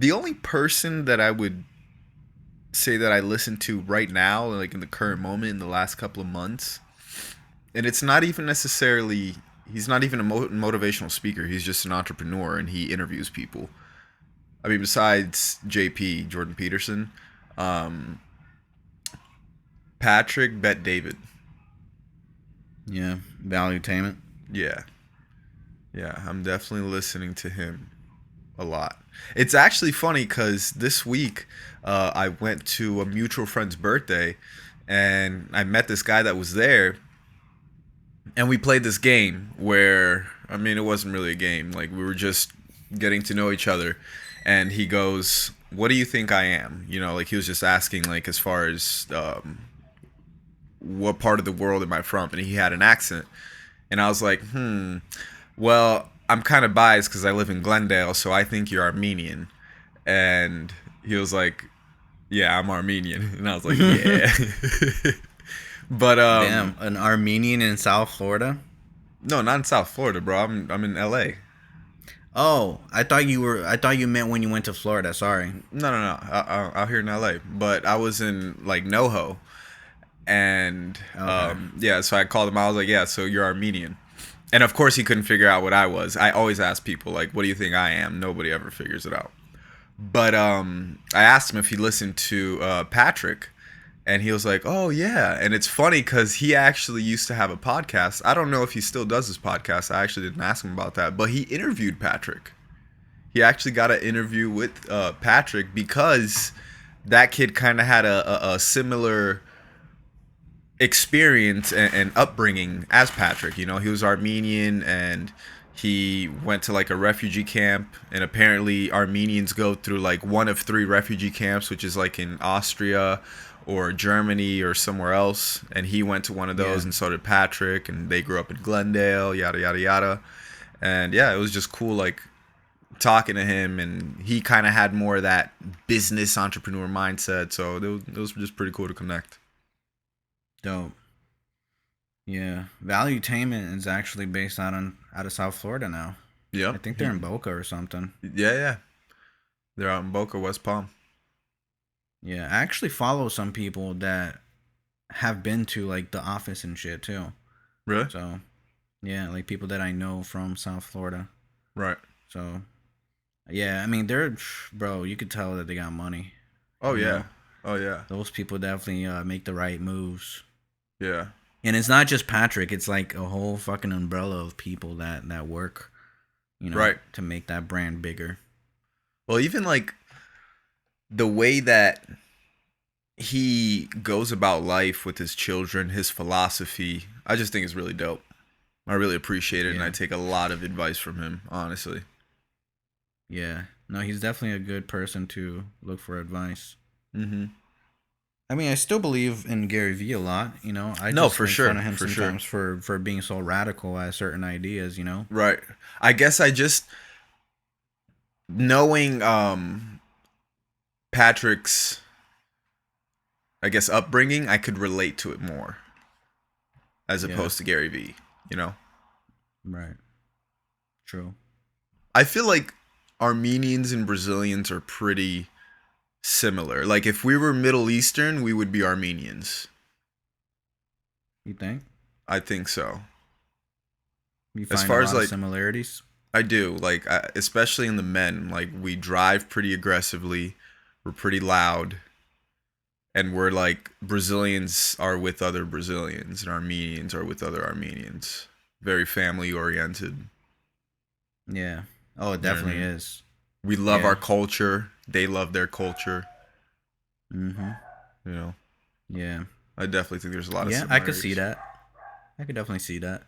The only person that I would say that I listen to right now, like in the current moment, in the last couple of months, and it's not even necessarily. He's not even a motivational speaker. He's just an entrepreneur, and he interviews people. I mean, besides JP Jordan Peterson, um, Patrick Bet David. Yeah, Valuetainment. Yeah, yeah, I'm definitely listening to him a lot. It's actually funny because this week I went to a mutual friend's birthday, and I met this guy that was there, and we played this game where, I mean, it wasn't really a game. Like, we were just getting to know each other, and he goes, "What do you think I am?" You know, like he was just asking, like, as far as what part of the world am I from, and he had an accent, and I was like, well, I'm kind of biased because I live in Glendale, so I think you're Armenian. And he was like, "Yeah, I'm Armenian," and I was like, "Yeah." But Damn, an Armenian in South Florida? no, not in South Florida, bro. I'm in LA. Oh, I thought you meant when you went to Florida. Sorry. No. Out here in LA. But I was in like NoHo, and Okay. yeah. So I called him. I was like, "Yeah, so you're Armenian." And of course, he couldn't figure out what I was. I always ask people like, "What do you think I am?" Nobody ever figures it out. But I asked him if he listened to Patrick, and he was like, "Oh yeah." And it's funny because he actually used to have a podcast. I don't know if he still does his podcast. I actually didn't ask him about that, but he interviewed Patrick. He actually got an interview with Patrick because that kid kind of had a similar experience and upbringing as Patrick. You know, he was Armenian, and he went to like a refugee camp, and apparently Armenians go through like one of three refugee camps, which is like in Austria or Germany or somewhere else, and he went to one of those, Yeah. and so did Patrick, and they grew up in Glendale, yada yada yada. And yeah, it was just cool like talking to him, and he kind of had more of that business entrepreneur mindset, so it was just pretty cool to connect. Dope. Yeah. Valuetainment is actually based out of South Florida now. I Yep. think they're in Boca or something. Yeah. They're out in Boca, West Palm. Yeah. I actually follow some people that have been to like the office and shit too. Really? So yeah, like people that I know from South Florida. Right. So yeah, I mean they're bro, you could tell that they got money. Oh You yeah. know, Oh yeah. those people definitely make the right moves. Yeah. And it's not just Patrick; it's like a whole fucking umbrella of people that work, Right. to make that brand bigger. Well, even like the way that he goes about life with his children, his philosophy, I just think is really dope. I really appreciate it, and I Yeah, take a lot of advice from him, honestly. yeah. No, he's definitely a good person to look for advice. Mm-hmm. I mean, I still believe in Gary Vee a lot. I No, just for make fun sure. of him For sure. sometimes for being so radical at certain ideas. Right. I guess I just knowing Patrick's, I guess, upbringing, I could relate to it more as Yeah, opposed to Gary Vee, you know? right. True. I feel like Armenians and Brazilians are pretty similar. Like if we were Middle Eastern, we would be Armenians. You think I think so. you As find a far as lot of like similarities? I do, like especially in the men, like we drive pretty aggressively, we're pretty loud, and we're like Brazilians are with other Brazilians and Armenians are with other Armenians. Very family oriented. Yeah. Oh, it You know what I definitely mean? is. We love Yeah. our culture. They love their culture. Mhm. You know, Yeah. I definitely think there's a lot of Yeah, I could see similarities. that. I could definitely see that.